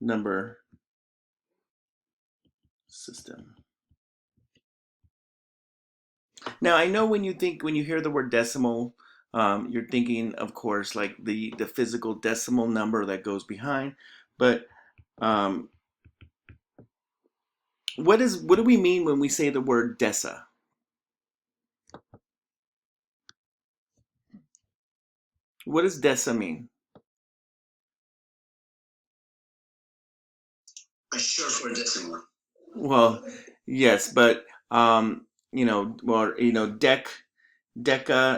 number system. Now, I know when you hear the word decimal, you're thinking, of course, like the physical decimal number that goes behind. But um, what do we mean when we say the word deci? What does deci mean? Short for decimal. Well, yes, but deca.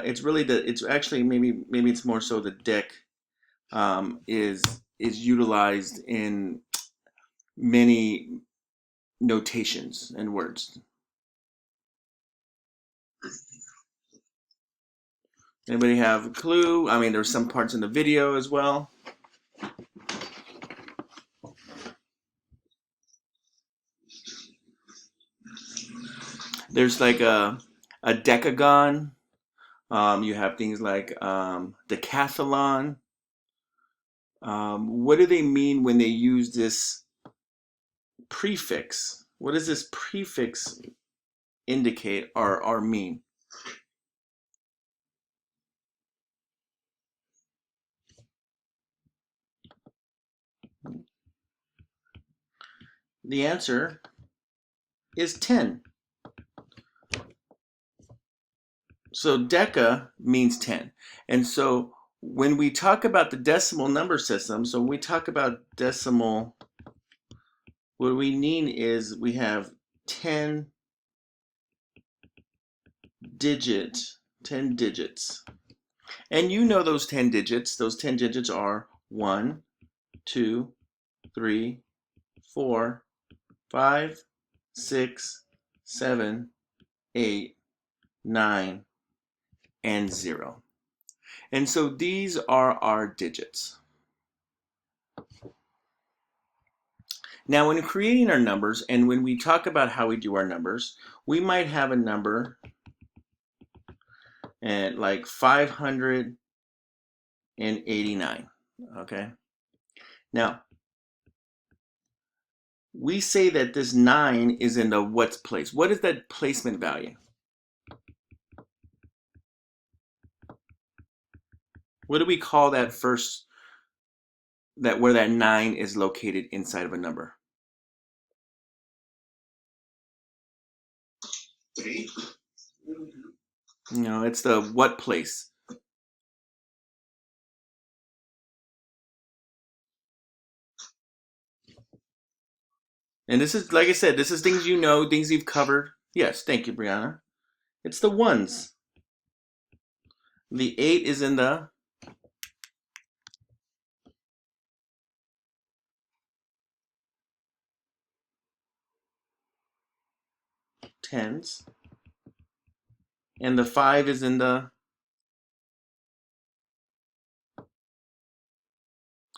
It's really it's actually maybe it's more so the dec is utilized in many notations and words. Anybody have a clue? I mean, there's some parts in the video as well. There's like a decagon. You have things like decathlon. What do they mean when they use this prefix? What does this prefix indicate or mean? The answer is 10. So deca means 10. And so when we talk about the decimal number system, so when we talk about decimal, what we mean is we have 10 digits. And you know those 10 digits. Those 10 digits are 1, 2, 3, 4, 5, 6, 7, 8, 9, and 0. And so these are our digits. Now, when creating our numbers, and when we talk about how we do our numbers, we might have a number at like 589, okay? Now, we say that this 9 is in the what's place. What is that placement value? What do we call that first, that where that 9 is located inside of a number? 3. No, it's the what place. And this is, like I said, this is things you know, things you've covered. Yes, thank you, Brianna. It's the ones. The 8 is in the tens. And the 5 is in the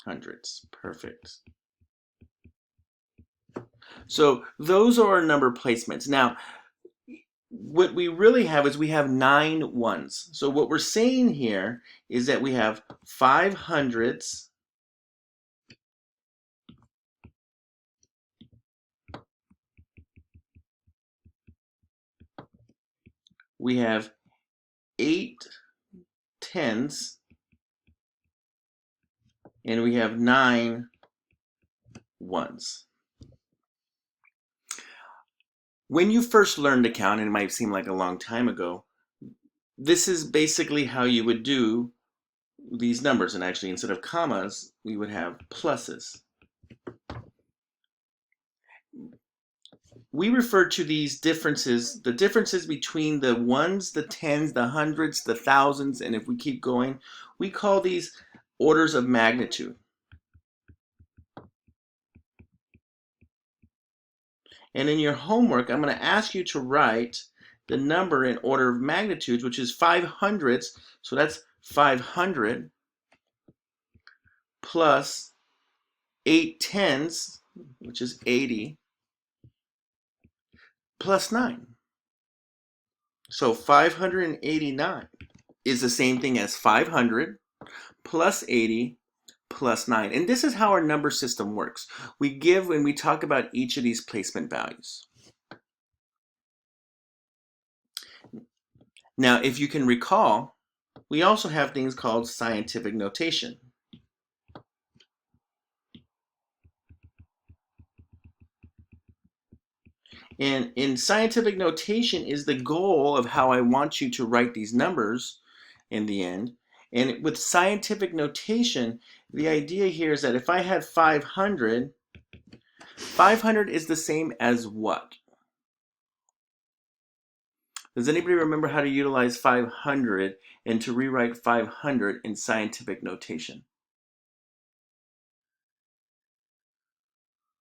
hundreds. Perfect. So those are our number placements. Now, what we really have is we have 9 ones. So what we're saying here is that we have 5 hundredths, we have 8 tens, and we have 9 ones. When you first learned to count, and it might seem like a long time ago, this is basically how you would do these numbers. And actually, instead of commas, we would have pluses. We refer to these differences, the differences between the ones, the tens, the hundreds, the thousands, and if we keep going, we call these orders of magnitude. And in your homework, I'm going to ask you to write the number in order of magnitudes, which is 5 hundredths. So that's 500 plus 8 tens, which is 80, plus 9. So 589 is the same thing as 500 plus 80 plus 9. And this is how our number system works. We give when we talk about each of these placement values. Now, if you can recall, we also have things called scientific notation. And in scientific notation is the goal of how I want you to write these numbers in the end. And with scientific notation, the idea here is that if I had 500, 500 is the same as what? Does anybody remember how to utilize 500 and to rewrite 500 in scientific notation?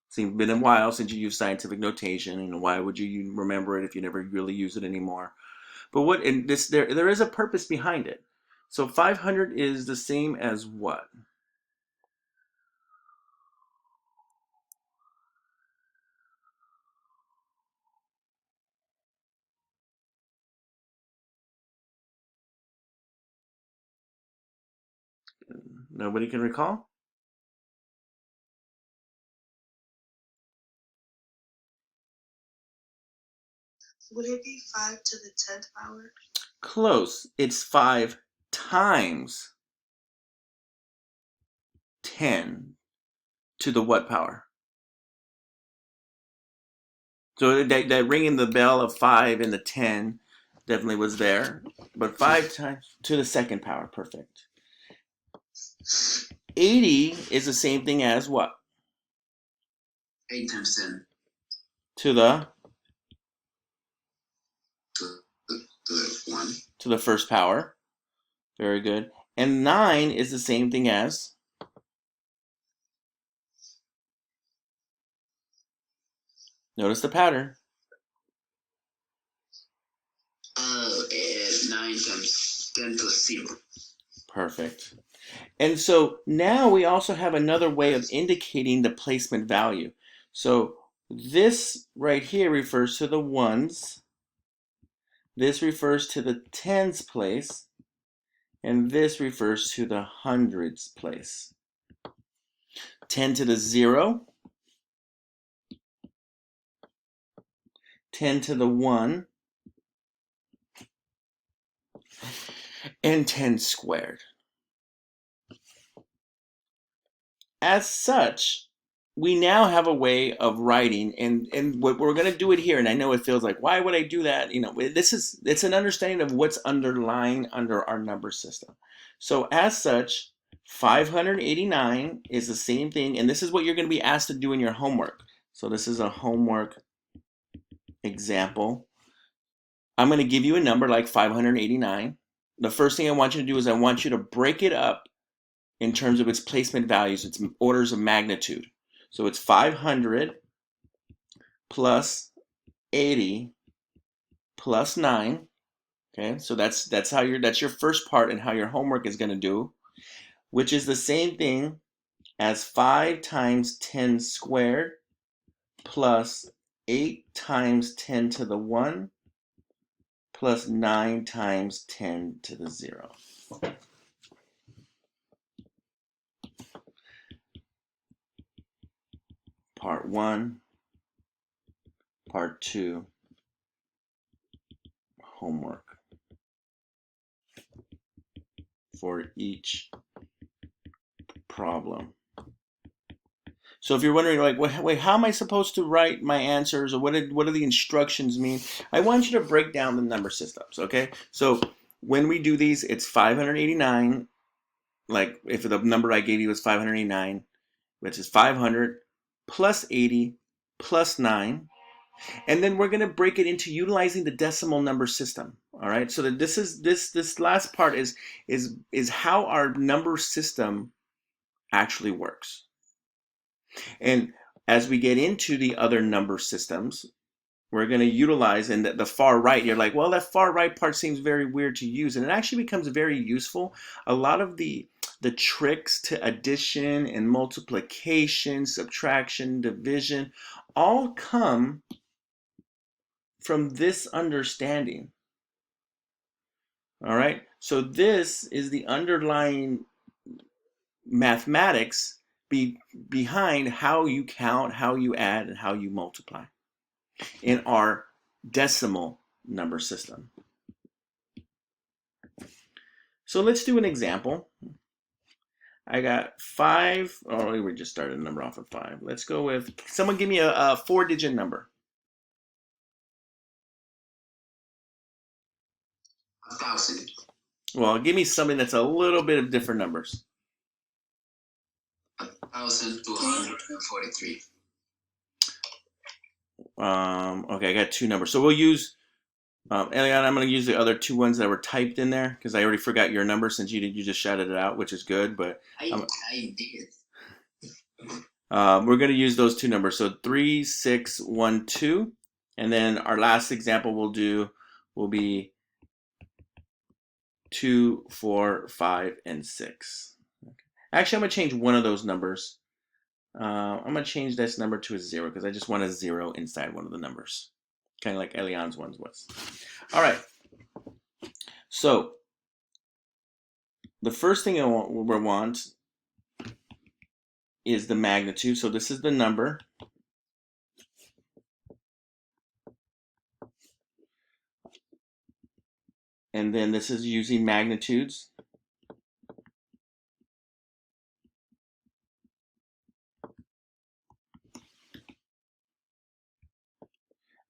It's been a while since you used scientific notation, and why would you remember it if you never really use it anymore? But what in this there is a purpose behind it. So 500 is the same as what? Nobody can recall? Would it be 5 to the 10th power? Close. It's 5 times 10 to the what power? So that ringing the bell of 5 and the 10 definitely was there. But 5 times to the second power. Perfect. 80 is the same thing as what? 8 times 10 To the to the 1. to the first power. Very good. And 9 is the same thing as? Notice the pattern. 9 times 10 plus 0. Perfect. And so now we also have another way of indicating the placement value. So this right here refers to the ones. This refers to the tens place. And this refers to the hundreds place. 10 to the 0. 10 to the 1. And 10 squared. As such, we now have a way of writing, and what we're going to do it here, and I know it feels like, why would I do that? You know, it's an understanding of what's underlying under our number system. So as such, 589 is the same thing, and this is what you're going to be asked to do in your homework. So this is a homework example. I'm going to give you a number like 589. The first thing I want you to do is I want you to break it up in terms of its placement values, its orders of magnitude. So it's 500 plus 80 plus 9. Okay, so that's your first part and how your homework is going to do, which is the same thing as 5 times 10 squared plus 8 times 10 to the 1 plus 9 times 10 to the 0. Part 1, part 2, homework for each problem. So if you're wondering, like, wait, how am I supposed to write my answers, or what do the instructions mean? I want you to break down the number systems, okay? So when we do these, it's 589. Like if the number I gave you was 589, which is 500 plus 80 plus 9. And then we're going to break it into utilizing the decimal number system. All right. So that this last part is how our number system actually works. And as we get into the other number systems, we're going to utilize, and the far right, you're like, well, that far right part seems very weird to use. And it actually becomes very useful. A lot of the tricks to addition and multiplication, subtraction, division, all come from this understanding. All right. So this is the underlying mathematics behind how you count, how you add, and how you multiply in our decimal number system. So let's do an example. I got 5. Oh, we just started a number off of 5. Let's go with, someone give me a 4-digit number. 1,000. Well, give me something that's a little bit of different numbers. 1,243. Okay, I got 2 numbers. So we'll use, Eliana, I'm going to use the other 2 ones that were typed in there because I already forgot your number since you just shouted it out, which is good. But I did. we're going to use those 2 numbers. So 3, 6, 1, 2. And then our last example will be 2, 4, 5, and 6. Okay. Actually, I'm going to change one of those numbers. I'm going to change this number to a 0 because I just want a 0 inside one of the numbers. Kind of like Elian's ones was. All right. So the first thing we want is the magnitude. So this is the number. And then this is using magnitudes.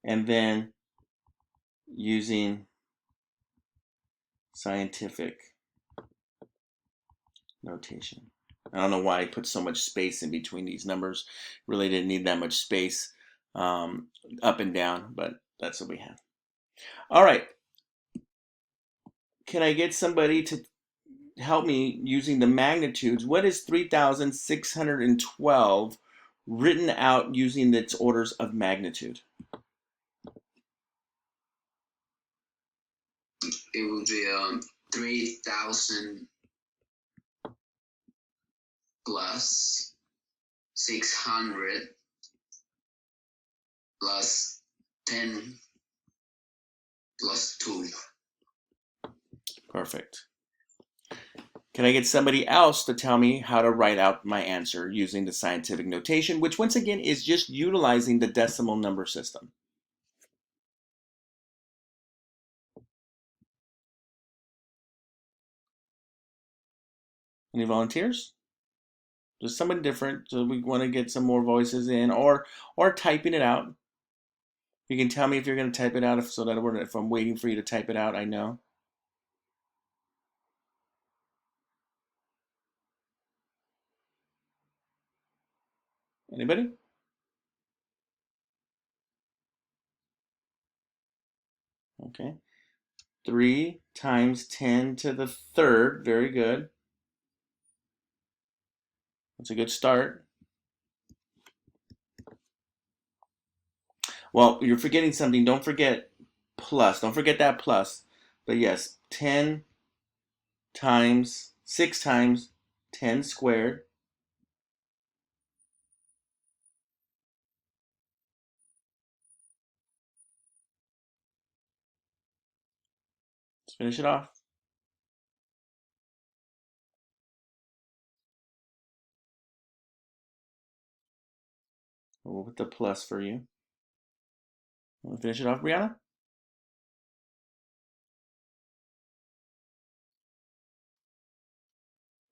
And then using scientific notation. I don't know why I put so much space in between these numbers. Really didn't need that much space up and down, but that's what we have. All right. Can I get somebody to help me using the magnitudes? What is 3,612 written out using its orders of magnitude? It will be 3,000 plus 600 plus 10 plus 2. Perfect. Can I get somebody else to tell me how to write out my answer using the scientific notation, which once again is just utilizing the decimal number system? Any volunteers? Just somebody different, so we want to get some more voices in, or typing it out. You can tell me if you're going to type it out, so that if I'm waiting for you to type it out, I know. Anybody? Okay. 3 times 10 to the third. Very good. That's a good start. Well, you're forgetting something. Don't forget plus. Don't forget that plus. But yes, 10 times 6 times 10 squared. Let's finish it off. We'll put the plus for you. We'll finish it off, Brianna.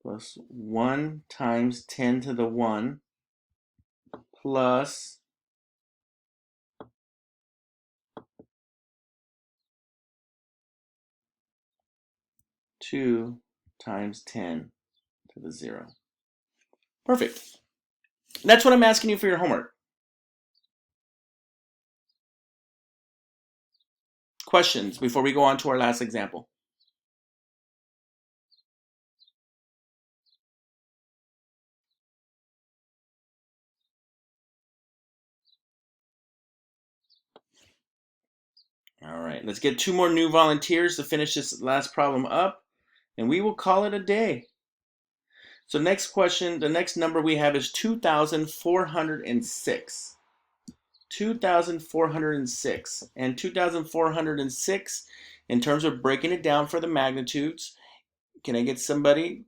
Plus 1 times 10 to the 1 plus 2 times 10 to the 0. Perfect. That's what I'm asking you for your homework. Questions before we go on to our last example? All right, let's get 2 more new volunteers to finish this last problem up, and we will call it a day. So next question, the next number we have is 2,406. 2,406. And 2,406, in terms of breaking it down for the magnitudes, can I get somebody?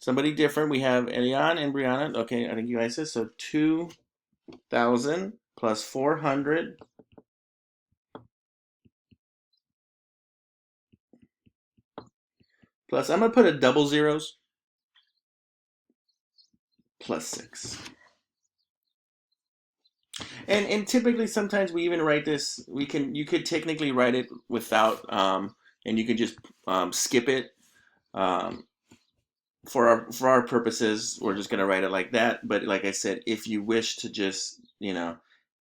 Somebody different. We have Elian and Brianna. Okay, I think you guys said so. 2,000 plus 400 plus, I'm going to put a double zeros, plus 6. And typically sometimes we even write this, you could technically write it without, and you could just skip it. Um, for our purposes, we're just going to write it like that. But like I said, if you wish to just,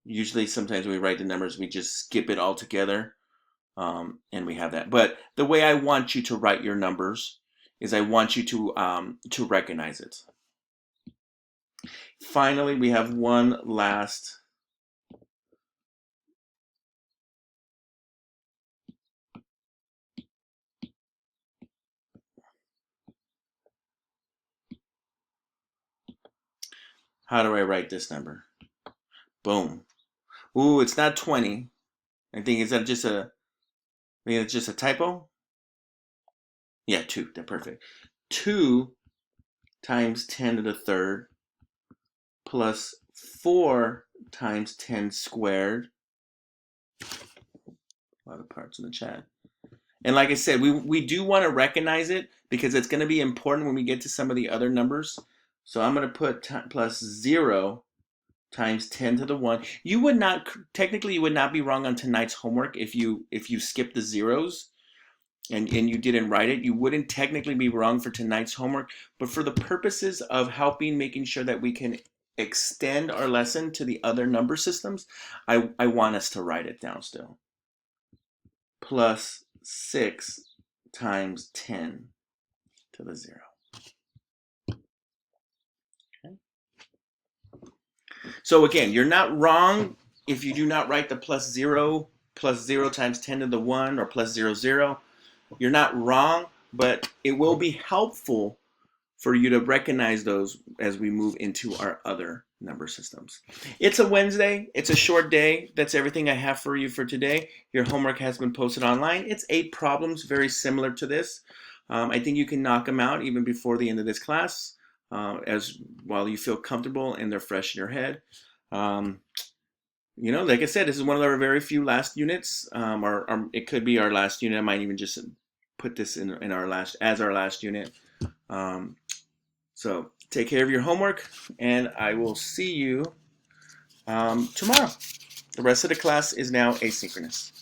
usually sometimes we write the numbers, we just skip it altogether. And we have that. But the way I want you to write your numbers is I want you to recognize it. Finally, we have one last how do I write this number? Boom. Ooh, it's not 20. I think is that just a I think it's just a typo? Yeah, 2. That's perfect. 2 times 10 to the third plus 4 times 10 squared. A lot of parts in the chat. And like I said, we do want to recognize it because it's going to be important when we get to some of the other numbers. So I'm going to put plus 0 times 10 to the 1. You would not, technically you would not be wrong on tonight's homework if you skip the zeros and you didn't write it. You wouldn't technically be wrong for tonight's homework. But for the purposes of making sure that we can extend our lesson to the other number systems, I want us to write it down still. Plus 6 times 10 to the 0. Okay. So again, you're not wrong if you do not write the plus 0 times 10 to the 1 or plus 0, 0. You're not wrong, but it will be helpful for you to recognize those as we move into our other number systems. It's a Wednesday. It's a short day. That's everything I have for you for today. Your homework has been posted online. It's 8 problems, very similar to this. I think you can knock them out even before the end of this class, as while you feel comfortable and they're fresh in your head. Like I said, this is one of our very few last units, or it could be our last unit. I might even just put this in our last unit. So take care of your homework, and I will see you tomorrow. The rest of the class is now asynchronous.